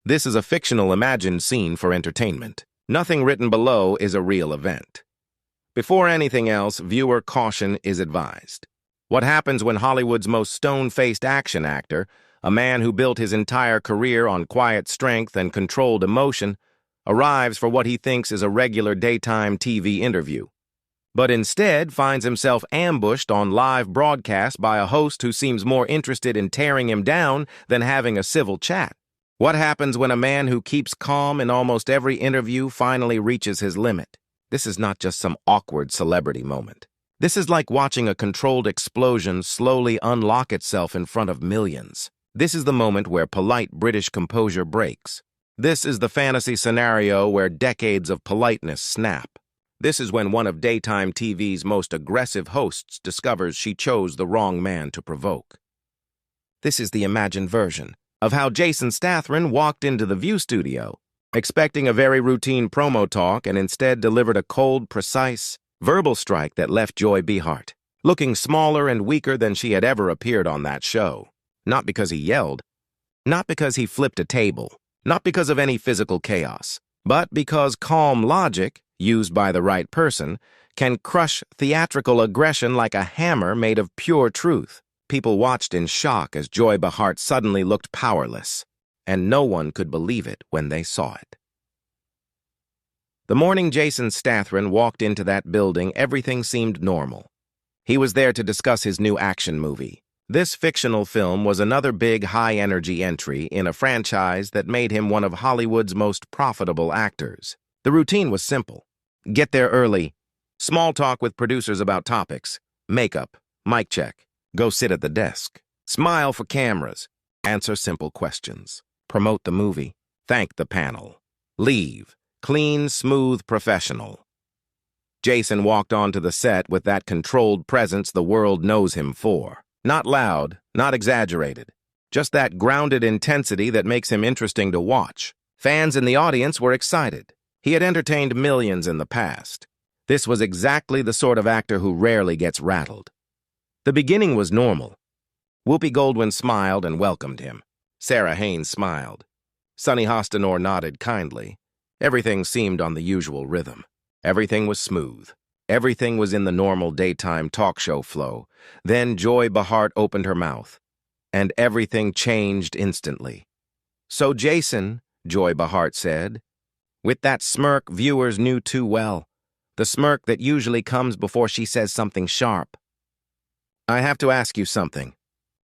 This is a fictional imagined scene for entertainment. Nothing written below is a real event. Before anything else, viewer caution is advised. What happens when Hollywood's most stone-faced action actor, a man who built his entire career on quiet strength and controlled emotion, arrives for what he thinks is a regular daytime TV interview, but instead finds himself ambushed on live broadcast by a host who seems more interested in tearing him down than having a civil chat? What happens when a man who keeps calm in almost every interview finally reaches his limit? This is not just some awkward celebrity moment. This is like watching a controlled explosion slowly unlock itself in front of millions. This is the moment where polite British composure breaks. This is the fantasy scenario where decades of politeness snap. This is when one of daytime TV's most aggressive hosts discovers she chose the wrong man to provoke. This is the imagined version of how Jason Statham walked into the View studio, expecting a very routine promo talk and instead delivered a cold, precise, verbal strike that left Joy Behar looking smaller and weaker than she had ever appeared on that show. Not because he yelled, not because he flipped a table, not because of any physical chaos, but because calm logic, used by the right person, can crush theatrical aggression like a hammer made of pure truth. People watched in shock as Joy Behar suddenly looked powerless, and no one could believe it when they saw it. The morning Jason Statham walked into that building, everything seemed normal. He was there to discuss his new action movie. This fictional film was another big, high-energy entry in a franchise that made him one of Hollywood's most profitable actors. The routine was simple. Get there early, small talk with producers about topics, makeup, mic check, go sit at the desk, smile for cameras, answer simple questions, promote the movie, thank the panel, leave, clean, smooth, professional. Jason walked onto the set with that controlled presence the world knows him for. Not loud, not exaggerated, just that grounded intensity that makes him interesting to watch. Fans in the audience were excited. He had entertained millions in the past. This was exactly the sort of actor who rarely gets rattled. The beginning was normal. Whoopi Goldwyn smiled and welcomed him. Sarah Haynes smiled. Sonny Hostenor nodded kindly. Everything seemed on the usual rhythm. Everything was smooth. Everything was in the normal daytime talk show flow. Then Joy Behar opened her mouth, and everything changed instantly. "So Jason," Joy Behar said, with that smirk viewers knew too well, the smirk that usually comes before she says something sharp. "I have to ask you something.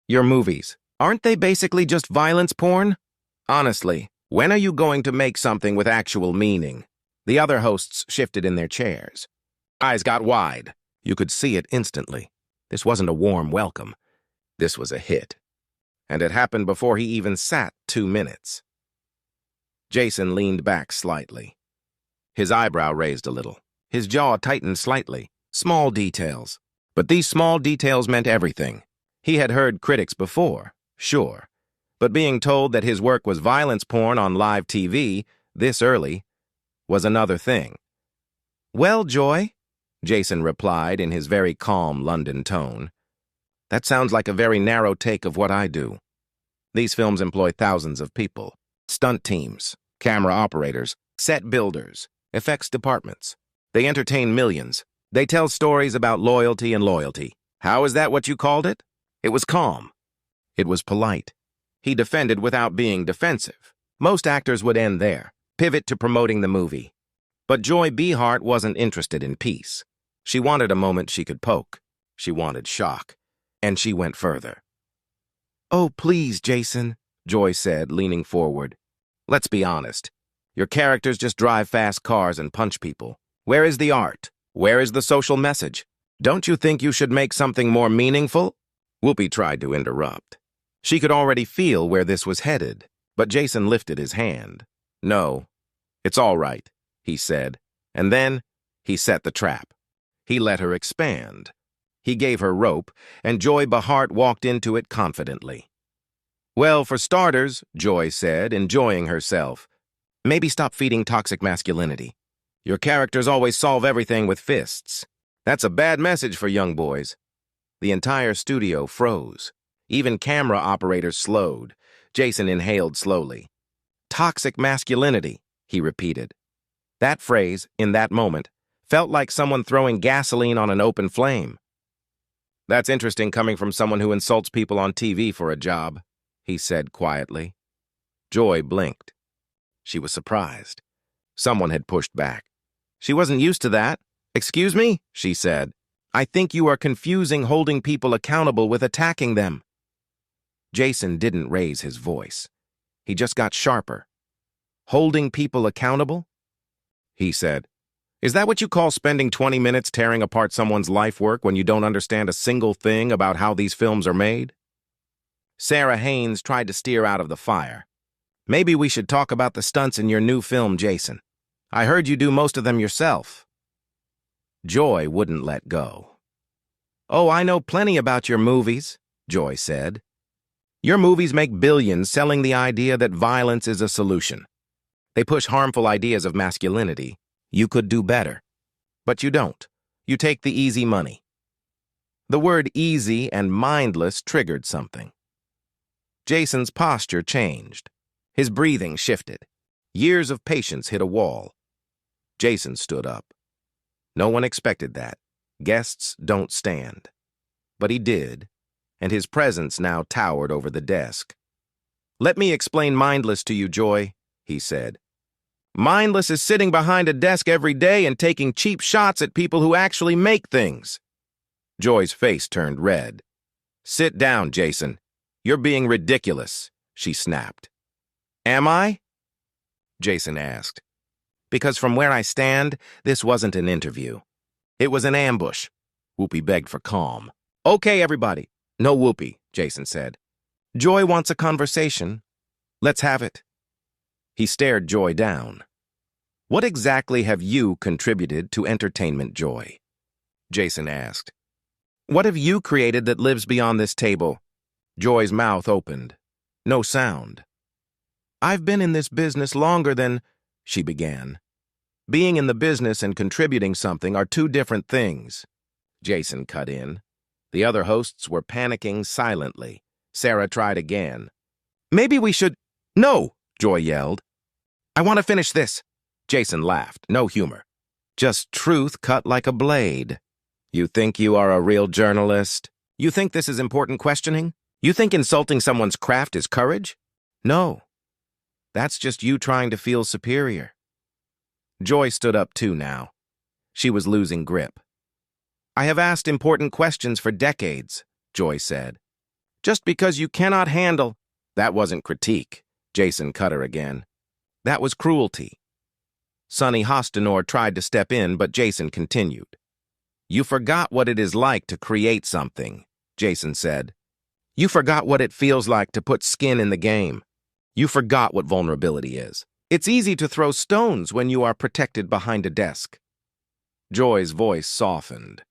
Your movies, aren't they basically just violence porn? Honestly, when are you going to make something with actual meaning?" The other hosts shifted in their chairs. Eyes got wide. You could see it instantly. This wasn't a warm welcome. This was a hit. And it happened before he even sat 2 minutes. Jason leaned back slightly. His eyebrow raised a little. His jaw tightened slightly. Small details. But these small details meant everything. He had heard critics before, sure. But being told that his work was violence porn on live TV, this early, was another thing. "Well, Joy," Jason replied in his very calm London tone, "that sounds like a very narrow take of what I do. These films employ thousands of people. Stunt teams, camera operators, set builders, effects departments. They entertain millions. They tell stories about loyalty and loyalty. How is that what you called it?" It was calm. It was polite. He defended without being defensive. Most actors would end there, pivot to promoting the movie. But Joy Behar wasn't interested in peace. She wanted a moment she could poke. She wanted shock. And she went further. "Oh, please, Jason," Joy said, leaning forward. "Let's be honest. Your characters just drive fast cars and punch people. Where is the art? Where is the social message? Don't you think you should make something more meaningful?" Whoopi tried to interrupt. She could already feel where this was headed, but Jason lifted his hand. "No, it's all right," he said, and then he set the trap. He let her expand. He gave her rope, and Joy Behar walked into it confidently. "Well, for starters," Joy said, enjoying herself, "maybe stop feeding toxic masculinity. Your characters always solve everything with fists. That's a bad message for young boys." The entire studio froze. Even camera operators slowed. Jason inhaled slowly. Toxic masculinity, he repeated. That phrase, in that moment, felt like someone throwing gasoline on an open flame. That's interesting coming from someone who insults people on TV for a job, he said quietly. Joy blinked. She was surprised. Someone had pushed back. She wasn't used to that. Excuse me, she said. I think you are confusing holding people accountable with attacking them. Jason didn't raise his voice. He just got sharper. Holding people accountable? He said. Is that what you call spending 20 minutes tearing apart someone's life work when you don't understand a single thing about how these films are made? Sarah Haynes tried to steer out of the fire. Maybe we should talk about the stunts in your new film, Jason. I heard you do most of them yourself. Joy wouldn't let go. Oh, I know plenty about your movies, Joy said. Your movies make billions selling the idea that violence is a solution. They push harmful ideas of masculinity. You could do better. But you don't. You take the easy money. The word easy and mindless triggered something. Jason's posture changed. His breathing shifted. Years of patience hit a wall. Jason stood up. No one expected that. Guests don't stand. But he did, and his presence now towered over the desk. Let me explain mindless to you, Joy, he said. Mindless is sitting behind a desk every day and taking cheap shots at people who actually make things. Joy's face turned red. Sit down, Jason. You're being ridiculous, she snapped. Am I? Jason asked. Because from where I stand, this wasn't an interview. It was an ambush. Whoopi begged for calm. Okay, everybody. No Whoopi, Jason said. Joy wants a conversation. Let's have it. He stared Joy down. What exactly have you contributed to entertainment, Joy? Jason asked. What have you created that lives beyond this table? Joy's mouth opened. No sound. I've been in this business longer than, she began. Being in the business and contributing something are two different things. Jason cut in. The other hosts were panicking silently. Sarah tried again. Maybe we should... No, Joy yelled. I want to finish this. Jason laughed. No humor. Just truth cut like a blade. You think you are a real journalist? You think this is important questioning? You think insulting someone's craft is courage? No. That's just you trying to feel superior. Joy stood up too now. She was losing grip. I have asked important questions for decades, Joy said. Just because you cannot handle... That wasn't critique. Jason cut her again. That was cruelty. Sonny Hostenor tried to step in, but Jason continued. You forgot what it is like to create something, Jason said. You forgot what it feels like to put skin in the game. You forgot what vulnerability is. It's easy to throw stones when you are protected behind a desk. Joy's voice softened.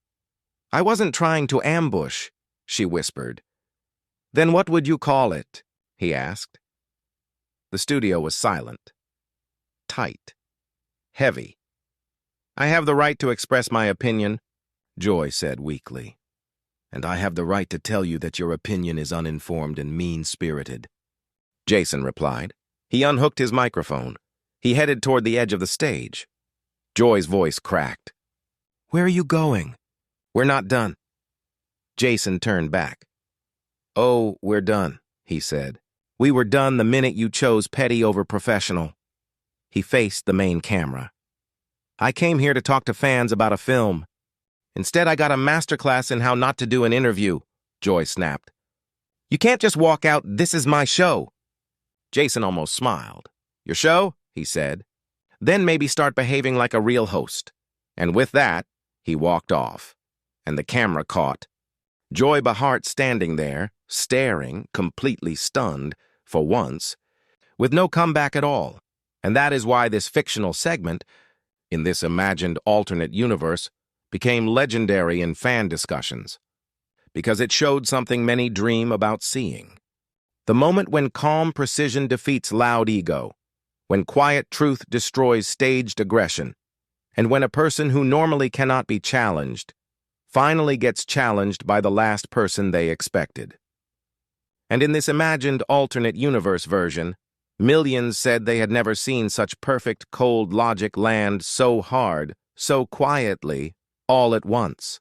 I wasn't trying to ambush, she whispered. Then what would you call it? He asked. The studio was silent. Tight. Heavy. I have the right to express my opinion, Joy said weakly. And I have the right to tell you that your opinion is uninformed and mean-spirited. Jason replied. He unhooked his microphone. He headed toward the edge of the stage. Joy's voice cracked. Where are you going? We're not done. Jason turned back. Oh, we're done, he said. We were done the minute you chose petty over professional. He faced the main camera. I came here to talk to fans about a film. Instead, I got a masterclass in how not to do an interview, Joy snapped. You can't just walk out, this is my show. Jason almost smiled. Your show? He said. Then maybe start behaving like a real host. And with that, he walked off. And the camera caught Joy Behar standing there, staring, completely stunned, for once, with no comeback at all. And that is why this fictional segment, in this imagined alternate universe, became legendary in fan discussions. Because it showed something many dream about seeing. The moment when calm precision defeats loud ego, when quiet truth destroys staged aggression, and when a person who normally cannot be challenged finally gets challenged by the last person they expected. And in this imagined alternate universe version, Millions said they had never seen such perfect, cold logic land so hard, so quietly, all at once.